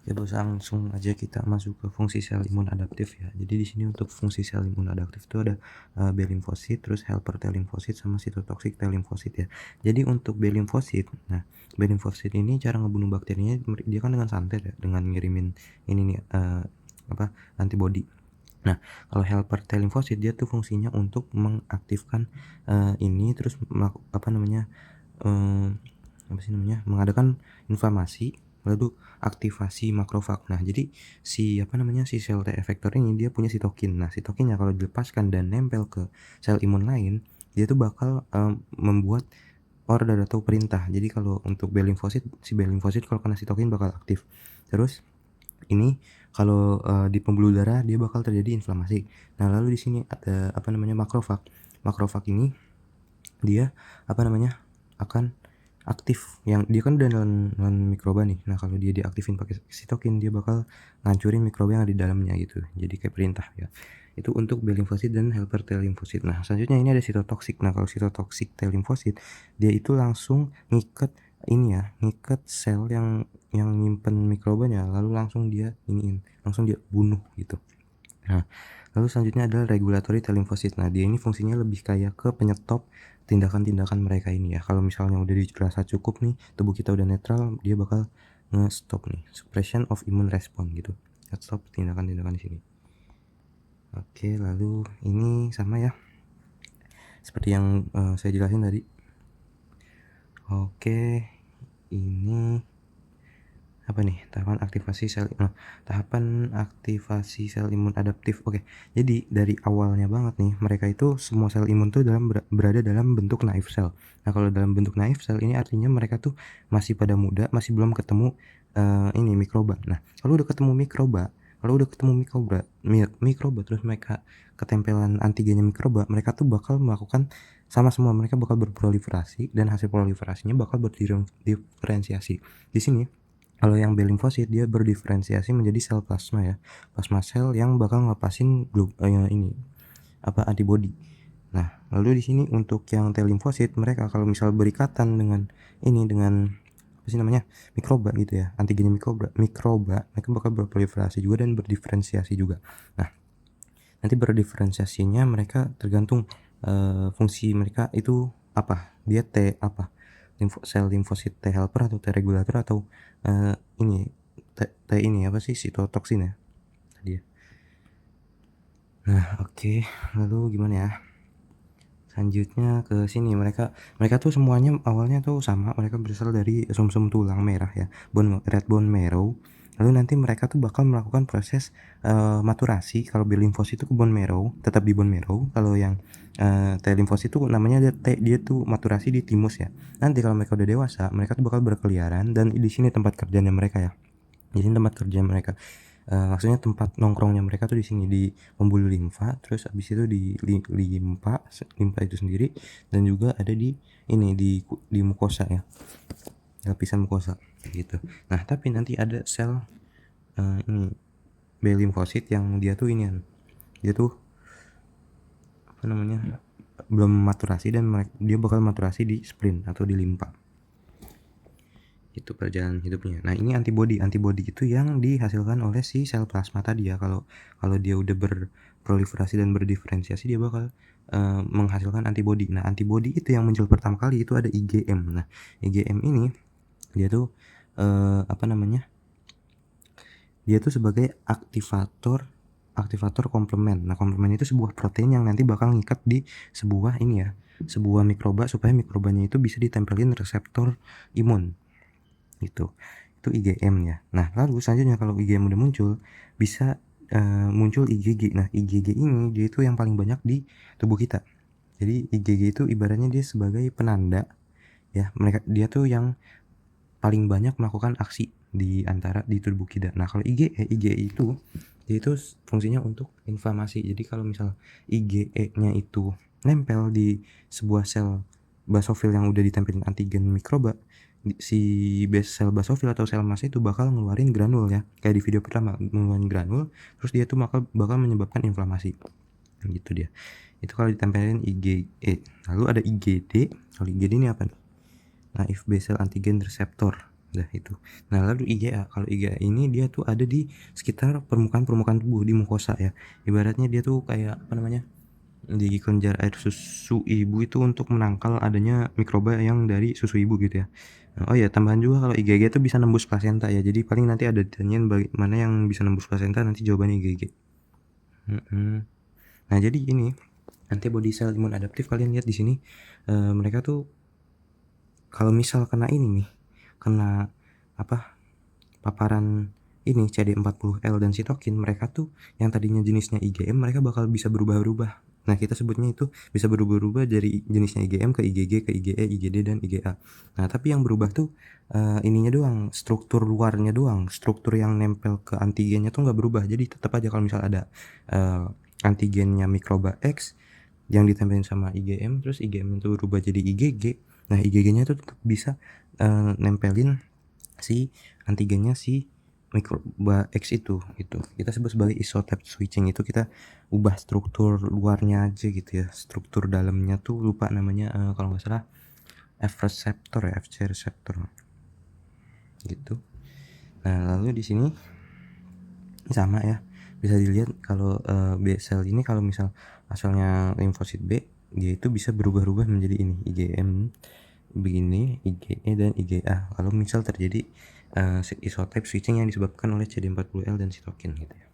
Oke bos, langsung aja kita masuk ke fungsi sel imun adaptif ya. Jadi di sini untuk fungsi sel imun adaptif itu ada B limfosit, terus helper T limfosit sama sitotoksik T limfosit ya. Jadi untuk B limfosit, nah B limfosit ini cara ngebunuh bakterinya dia kan dengan santet ya, dengan ngirimin ini nih antibody. Nah, kalau helper T limfosit dia tuh fungsinya untuk mengaktifkan ini terus mengadakan inflamasi, lalu aktivasi makrofag. Nah, jadi si sel T effector ini dia punya sitokin. Nah, sitokinnya kalau dilepaskan dan nempel ke sel imun lain, dia tuh bakal membuat order atau perintah. Jadi kalau untuk B limfosit, si B limfosit kalau kena sitokin bakal aktif. Terus ini kalau di pembuluh darah dia bakal terjadi inflamasi. Nah, lalu di sini ada makrofag. Makrofag ini dia akan aktif, yang dia kan udah non mikroba nih. Nah, kalau dia diaktifin pakai sitokin dia bakal ngancurin mikroba yang ada di dalamnya gitu. Jadi kayak perintah ya. Itu untuk B limfosit dan helper T limfosit. Nah, selanjutnya ini ada sitotoksik. Nah, kalau sitotoksik T limfosit dia itu langsung ngikat ngikat sel yang nyimpen mikrobanya, lalu langsung dia langsung dia bunuh gitu. Nah, lalu selanjutnya adalah regulatory T limfosit. Nah, dia ini fungsinya lebih kayak ke penyetop tindakan-tindakan mereka ini ya. Kalau misalnya udah dirasa cukup nih, tubuh kita udah netral, dia bakal nge-stop nih, suppression of immune response gitu. Stop tindakan-tindakan di sini. Oke, lalu ini sama ya. Seperti yang saya jelasin tadi. Oke, ini apa nih tahapan aktivasi sel imun adaptif. Oke, jadi dari awalnya banget nih mereka itu semua sel imun tuh berada dalam bentuk naive cell. Nah, kalau dalam bentuk naive cell ini artinya mereka tuh masih pada muda, masih belum ketemu ini mikroba. Nah, kalau udah ketemu mikroba terus mereka ketempelan antigennya mikroba, mereka tuh bakal melakukan semua, mereka bakal berproliferasi dan hasil proliferasinya bakal berdiferensiasi. Di sini kalau yang B limfosit dia berdiferensiasi menjadi sel plasma ya. Plasma sel yang bakal ngelepasin antibody. Nah, lalu di sini untuk yang T limfosit mereka kalau misal berikatan dengan mikroba gitu ya, antigen mikroba mereka bakal berproliferasi juga dan berdiferensiasi juga. Nah, nanti berdiferensiasinya mereka tergantung fungsi mereka itu apa, dia T apa, sel limfosit T helper atau T regulator atau sitotoksin ya tadi ya. Nah, oke, lalu gimana ya, selanjutnya ke sini mereka tuh semuanya awalnya tuh sama, mereka berasal dari sumsum tulang merah ya, red bone marrow. Lalu nanti mereka tuh bakal melakukan proses maturasi. Kalau B limfosit itu ke bone marrow, tetap di bone marrow. Kalau yang T limfosit itu namanya dia tuh maturasi di timus ya. Nanti kalau mereka udah dewasa, mereka tuh bakal berkeliaran dan di sini tempat kerjanya mereka ya. Jadi tempat kerja mereka maksudnya tempat nongkrongnya mereka tuh di sini di pembuluh limfa, terus habis itu di limpa itu sendiri, dan juga ada di mukosa ya, lapisan mukosa gitu. Nah, tapi nanti ada sel ini B limfosit yang dia tuh belum maturasi, dan dia bakal maturasi di spleen atau di limpa. Itu perjalanan hidupnya. Nah, ini antibody itu yang dihasilkan oleh si sel plasma tadi ya. Kalau dia udah berproliferasi dan berdiferensiasi, dia bakal menghasilkan antibody. Nah, antibody itu yang muncul pertama kali itu ada IgM. Nah, IgM ini dia tuh dia tuh sebagai aktivator komplement. Nah, komplement itu sebuah protein yang nanti bakal ngikat di sebuah mikroba supaya mikrobanya itu bisa ditempelin reseptor imun. Itu IgM ya. Nah, lalu selanjutnya kalau IgM udah muncul, bisa muncul IgG. Nah, IgG ini dia itu yang paling banyak di tubuh kita. Jadi IgG itu ibaratnya dia sebagai penanda ya, dia tuh yang paling banyak melakukan aksi di tubuh kita. Nah, kalau IgE itu dia itu fungsinya untuk inflamasi. Jadi kalau misal IgE-nya itu nempel di sebuah sel basofil yang udah ditempelin antigen mikroba, si sel basofil atau sel massa itu bakal ngeluarin granul ya, kayak di video pertama ngeluarin granul, terus dia tuh bakal menyebabkan inflamasi gitu dia. Itu kalau ditempelin IgE. Lalu ada IgD. Kalau IgD ini apa nih? Naïve basal antigen receptor. Nah itu. Nah lalu IgA, kalau IgA ini dia tuh ada di sekitar permukaan tubuh, di mukosa ya. Ibaratnya dia tuh kayak apa namanya, di kelenjar air susu ibu itu untuk menangkal adanya mikroba yang dari susu ibu gitu ya. Oh ya tambahan juga kalau IgG itu bisa nembus plasenta ya. Jadi paling nanti ada ditanyain mana yang bisa nembus plasenta, nanti jawabannya IgG. Nah jadi ini antibody sel imun adaptif, kalian lihat di sini mereka tuh kalau misal kena ini nih, kena apa, paparan ini CD40L dan sitokin, mereka tuh yang tadinya jenisnya IgM mereka bakal bisa berubah-ubah. Nah kita sebutnya itu bisa berubah-ubah dari jenisnya IgM ke IgG ke IgE, IgD dan IgA. Nah tapi yang berubah tuh ininya doang, struktur luarnya doang, struktur yang nempel ke antigennya tuh nggak berubah. Jadi tetap aja kalau misal ada antigennya mikroba X yang ditempelin sama IgM, terus IgM itu berubah jadi IgG, nah IgG-nya itu tetap bisa nempelin si antigennya si mikroba X itu gitu. Kita sebut sebagai isotype switching. Itu kita ubah struktur luarnya aja gitu ya, struktur dalamnya tuh lupa namanya, kalau nggak salah F receptor ya, FC receptor gitu. Nah lalu di sini sama ya, bisa dilihat kalau B cell ini kalau misal asalnya limfosit B, dia itu bisa berubah-ubah menjadi ini IgM begini, IgE dan IgA kalau misal terjadi isotype switching yang disebabkan oleh CD40L dan sitokin gitu ya.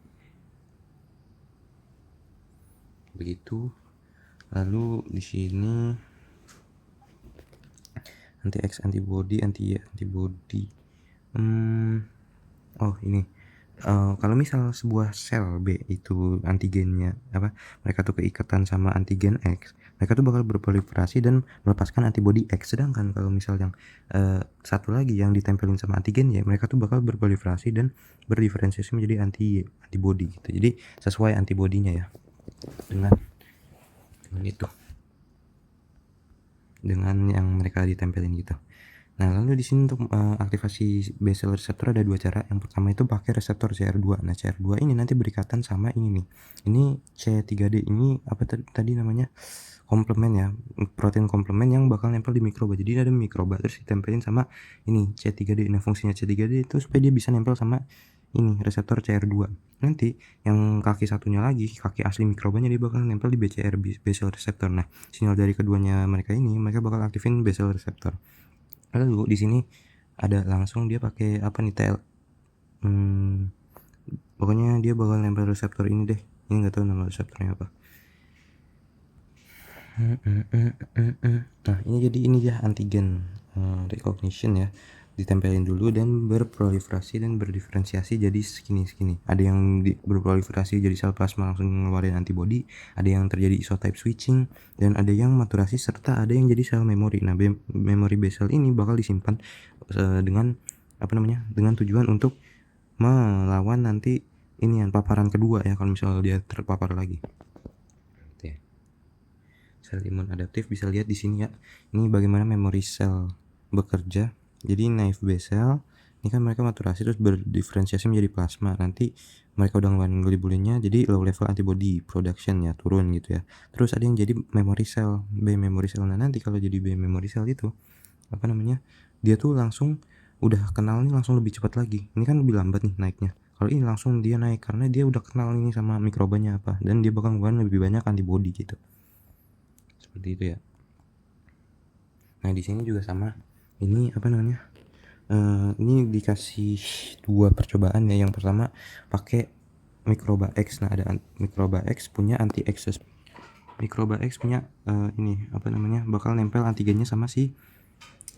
Begitu. Lalu di sini anti X antibody, anti Y antibody. Oh ini kalau misal sebuah sel B itu antigennya apa, mereka tuh keikatan sama antigen X, mereka tuh bakal berproliferasi dan melepaskan antibody X. Sedangkan kalau misal yang satu lagi yang ditempelin sama antigen Y, mereka tuh bakal berproliferasi dan berdiferensiasi menjadi antibody gitu. Jadi sesuai antibodinya ya dengan itu, dengan yang mereka ditempelin gitu. Nah, lalu di sini untuk aktivasi B cell receptor ada dua cara. Yang pertama itu pakai reseptor CR2. Nah, CR2 ini nanti berikatan sama ini nih. Ini C3D ini apa tadi namanya? Komplement ya, protein komplement yang bakal nempel di mikroba. Jadi ada mikroba terus ditempelin sama ini C3D. Nah, fungsinya C3D itu supaya dia bisa nempel sama ini reseptor CR2. Nanti yang kaki satunya lagi, kaki asli mikrobanya, dia bakal nempel di BCR, B cell receptor. Nah, sinyal dari keduanya mereka ini, mereka bakal aktifin B cell receptor. Lalu di sini ada langsung dia pakai apa nih, pokoknya dia bakal nempel reseptor ini deh. Ini nggak tahu nama reseptornya apa. Nah ini jadi ini ya antigen recognition ya, ditempelin dulu dan berproliferasi dan berdiferensiasi jadi segini. Ada yang berproliferasi jadi sel plasma langsung ngeluarin antibody, ada yang terjadi isotype switching, dan ada yang maturasi, serta ada yang jadi sel memori. Nah memori B cell ini bakal disimpan dengan apa namanya, dengan tujuan untuk melawan nanti ini yang paparan kedua ya, kalau misalnya dia terpapar lagi. Sel imun adaptif bisa lihat di sini ya. Ini bagaimana memori sel bekerja. Jadi naive B cell ini kan mereka maturasi terus berdiferensiasi menjadi plasma. Nanti mereka udah ngeluarin globulinnya, jadi low level antibody production ya turun gitu ya. Terus ada yang jadi memory cell, B memory cell. Nah nanti kalau jadi B memory cell itu apa namanya, dia tuh langsung udah kenal nih, langsung lebih cepat lagi. Ini kan lebih lambat nih naiknya. Kalau ini langsung dia naik karena dia udah kenal ini sama mikrobanya apa, dan dia bakal ngeluarin lebih banyak antibody gitu. Seperti itu ya. Nah di sini juga sama. Ini apa namanya? Ini dikasih dua percobaan ya. Yang pertama pakai mikroba X. Nah ada mikroba X punya anti X. Mikroba X punya ini apa namanya? Bakal nempel antigennya sama si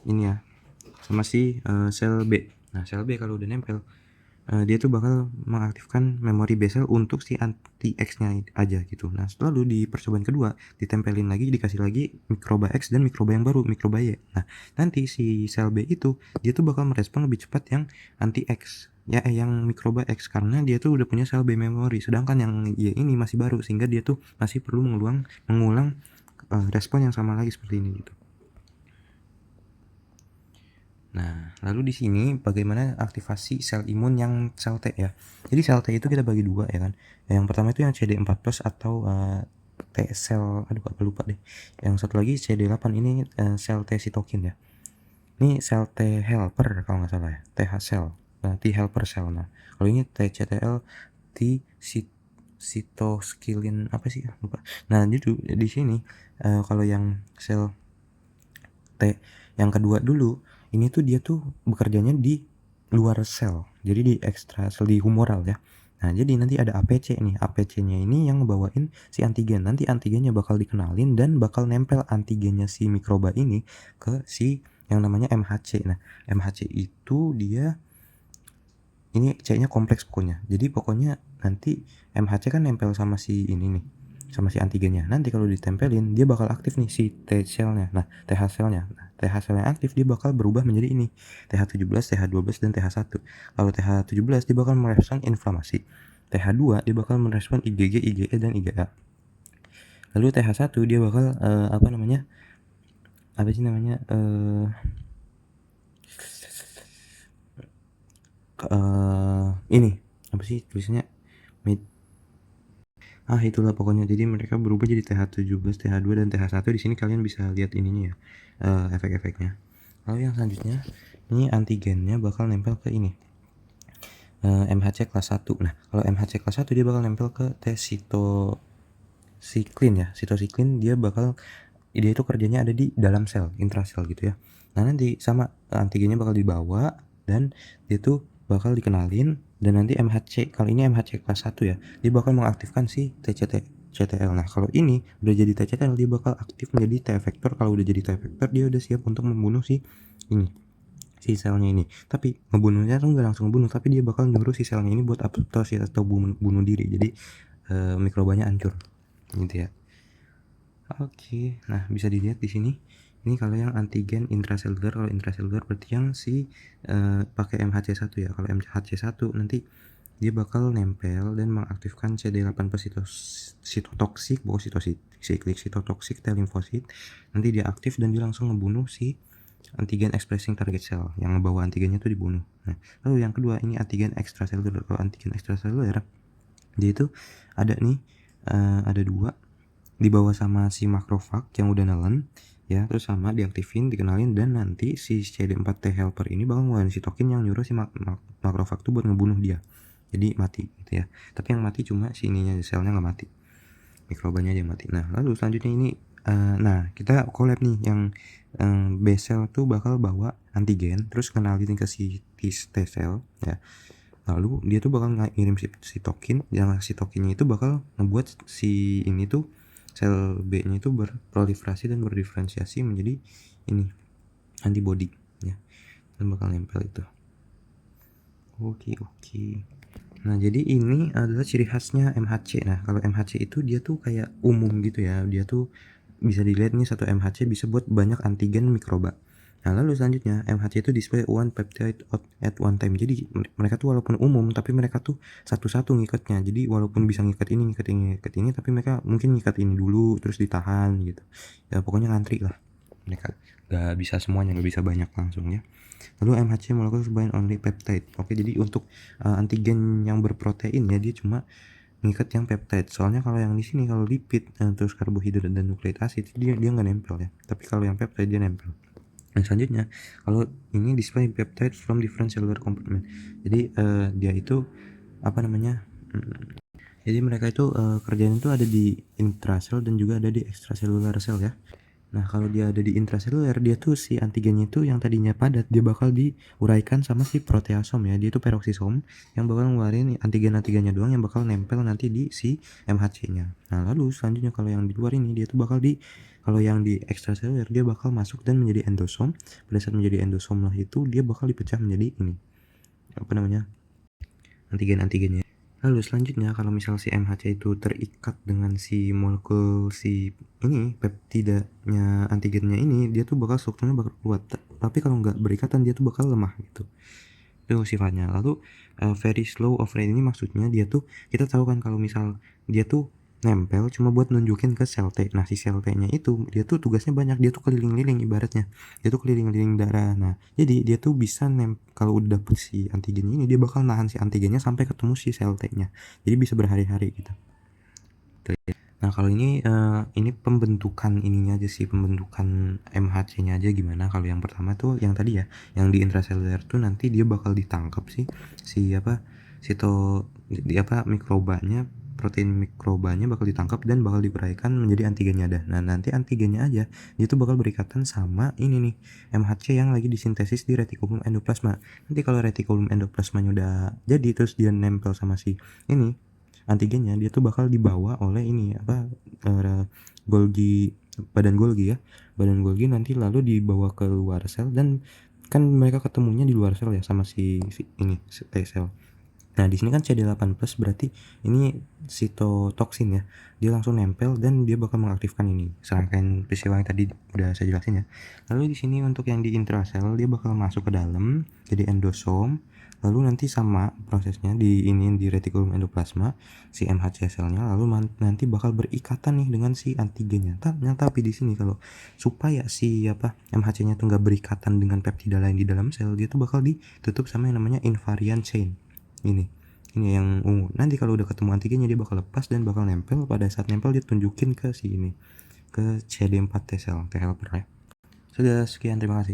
ini ya, sama si sel B. Nah sel B kalau udah nempel, dia tuh bakal mengaktifkan memori B cell untuk si anti X-nya aja gitu. Nah, lalu di percobaan kedua ditempelin lagi, dikasih lagi mikroba X dan mikroba yang baru, mikroba Y. Nah, nanti si sel B itu dia tuh bakal merespon lebih cepat yang anti X ya, yang mikroba X, karena dia tuh udah punya sel B memory, sedangkan yang Y ini masih baru, sehingga dia tuh masih perlu mengulang respon yang sama lagi seperti ini gitu. Nah, lalu di sini bagaimana aktivasi sel imun yang sel T ya. Jadi sel T itu kita bagi dua ya kan. Yang pertama itu yang CD4+ atau T sel, aduh apa lupa deh. Yang satu lagi CD8, ini sel T sitokin ya. Ini sel T helper kalau nggak salah ya, TH cell, T helper cell. Nah, kalau ini TCTL, T cytoskilin apa sih? Lupa. Nah, di sini kalau yang sel T yang kedua dulu, ini tuh dia tuh bekerjanya di luar sel. Jadi di ekstra sel, di humoral ya. Nah, jadi nanti ada APC nih. APC-nya ini yang ngebawain si antigen. Nanti antigennya bakal dikenalin dan bakal nempel antigennya si mikroba ini ke si yang namanya MHC. Nah, MHC itu dia ini C-nya kompleks pokoknya. Jadi pokoknya nanti MHC kan nempel sama si ini nih, sama si antigennya. Nanti kalau ditempelin dia bakal aktif nih si T cell-nya. Nah, TH cell-nya. Nah, TH cell yang aktif dia bakal berubah menjadi ini, TH17, TH12 dan TH1. Kalau TH17 dia bakal merespon inflamasi. TH2 dia bakal merespon IgG, IgE dan IgA. Lalu TH1 dia bakal apa namanya? Apa sih namanya? Ini apa sih tulisannya? Itulah pokoknya. Jadi mereka berubah jadi TH17, TH2 dan TH1. Di sini kalian bisa lihat ininya ya, efek-efeknya. Lalu yang selanjutnya, ini antigennya bakal nempel ke ini, MHC kelas 1. Nah, kalau MHC kelas 1 dia bakal nempel ke T sitosiklin ya. Sitosiklin dia itu kerjanya ada di dalam sel, intrasel gitu ya. Nah, nanti sama antigennya bakal dibawa dan dia tuh bakal dikenalin, dan nanti MHC, kalau ini MHC kelas 1 ya, dia bakal mengaktifkan si TCTL. Nah, kalau ini udah jadi TCTL dia bakal aktif menjadi T effector. Kalau udah jadi T effector dia udah siap untuk membunuh si ini, si selnya ini. Tapi ngebunuhnya tuh nggak langsung ngebunuh, tapi dia bakal nyuruh si selnya ini buat apoptosis atau bunuh diri. Jadi mikrobanya hancur gitu ya. Oke, nah bisa dilihat di sini. Ini kalau yang antigen intraseluler, kalau intraseluler berarti yang si pakai MHC1 ya. Kalau MHC1 nanti dia bakal nempel dan mengaktifkan CD8 sitotoksik, bukan sitotoksik, sitotoksik T limfosit. Nanti dia aktif dan dia langsung ngebunuh si antigen expressing target cell yang ngebawa antigennya tuh dibunuh. Nah, lalu yang kedua ini antigen ekstraseluler. Kalau antigen ekstraseluler dia itu ada nih, ada dua, dibawa sama si makrofag yang udah nelen ya, terus sama diaktifin, dikenalin, dan nanti si CD4 T helper ini bakal ngeluarin sitokin yang nyuruh si makrofag tuh buat ngebunuh dia, jadi mati gitu ya. Tapi yang mati cuma si ininya, selnya nggak mati, mikrobanya aja yang mati. Nah, lalu selanjutnya ini nah kita collab nih yang B cell tuh bakal bawa antigen terus kenalin ke si T cell ya. Lalu dia tuh bakal ngirim sitokin, yang sitokinnya itu bakal ngebuat si ini tuh sel B-nya itu berproliferasi dan berdiferensiasi menjadi ini antibody ya, dan bakal nempel itu. Oke. Nah, jadi ini adalah ciri khasnya MHC. Nah, kalau MHC itu dia tuh kayak umum gitu ya. Dia tuh bisa dilihat nih, satu MHC bisa buat banyak antigen mikroba. Nah, lalu selanjutnya MHC itu display one peptide at one time. Jadi mereka tuh walaupun umum tapi mereka tuh satu-satu ngikatnya. Jadi walaupun bisa ngikat ini, tapi mereka mungkin ngikat ini dulu terus ditahan gitu. Ya pokoknya ngantri lah. Mereka gak bisa semuanya, gak bisa banyak langsung ya. Lalu MHC molecular bind only peptide. Oke, jadi untuk antigen yang berprotein ya dia cuma ngikat yang peptide. Soalnya kalau yang di sini kalau lipid terus karbohidrat dan nucleic acid dia nggak nempel ya. Tapi kalau yang peptide dia nempel. Dan selanjutnya kalau ini display peptide from different cellular compartment. Jadi dia itu apa namanya? Jadi mereka itu kerjanya itu ada di intrasel dan juga ada di extracellular cell ya. Nah, kalau dia ada di intraseluler, dia tuh si antigennya itu yang tadinya padat, dia bakal diuraikan sama si proteasom ya. Dia itu peroksisom yang bakal ngeluarin antigen-antigennya doang yang bakal nempel nanti di si MHC-nya. Nah, lalu selanjutnya kalau yang di luar ini dia tuh bakal kalau yang di ekstraseluler dia bakal masuk dan menjadi endosom. Pada saat menjadi endosom lah itu dia bakal dipecah menjadi ini. Apa namanya? Antigen-antigennya. Lalu selanjutnya kalau misal si MHC itu terikat dengan si molekul si ini peptidanya antigennya ini, dia tuh bakal strukturnya bakal kuat. Tapi kalau nggak berikatan dia tuh bakal lemah gitu. Itu sifatnya. Lalu very slow of rate ini maksudnya dia tuh, kita tahu kan kalau misal dia tuh nempel cuma buat nunjukin ke sel T. Nah, si sel T-nya itu dia tuh tugasnya banyak, dia tuh keliling-liling ibaratnya. Dia tuh keliling-liling darah. Nah, jadi dia tuh bisa kalau udah dapet si antigennya ini dia bakal nahan si antigennya sampai ketemu si sel T-nya. Jadi bisa berhari-hari gitu. Nah, kalau ini pembentukan ininya aja sih, pembentukan MHC-nya aja gimana. Kalau yang pertama tuh yang tadi ya, yang di intraseluler tuh nanti dia bakal ditangkap sih si apa, sito di apa, mikrobanya, protein mikrobanya bakal ditangkap dan bakal diuraikan menjadi antigennya dah. Nah, nanti antigennya aja dia tuh bakal berikatan sama ini nih, MHC yang lagi disintesis di retikulum endoplasma. Nanti kalau retikulum endoplasmanya udah jadi terus dia nempel sama si ini antigennya, dia tuh bakal dibawa oleh ini apa, Golgi, badan Golgi ya, badan Golgi nanti lalu dibawa ke luar sel dan kan mereka ketemunya di luar sel ya sama si ini si T sel. Nah, di sini kan CD8 plus berarti ini sitotoksin ya. Dia langsung nempel dan dia bakal mengaktifkan ini. Serangkaian peristiwa yang tadi udah saya jelasin ya. Lalu di sini untuk yang di intrasel dia bakal masuk ke dalam jadi endosom. Lalu nanti sama prosesnya di ini di retikulum endoplasma si MHC selnya lalu nanti bakal berikatan nih dengan si antigennya. Tapi di sini kalau supaya si apa MHC-nya tuh nggak berikatan dengan peptida lain di dalam sel, dia tuh bakal ditutup sama yang namanya invariant chain. Ini yang ungu. Nanti kalau udah ketemu antigennya dia bakal lepas dan bakal nempel. Pada saat nempel dia tunjukin ke si ini, ke CD4 T cell, T helper ya. Sudah, sekian, terima kasih.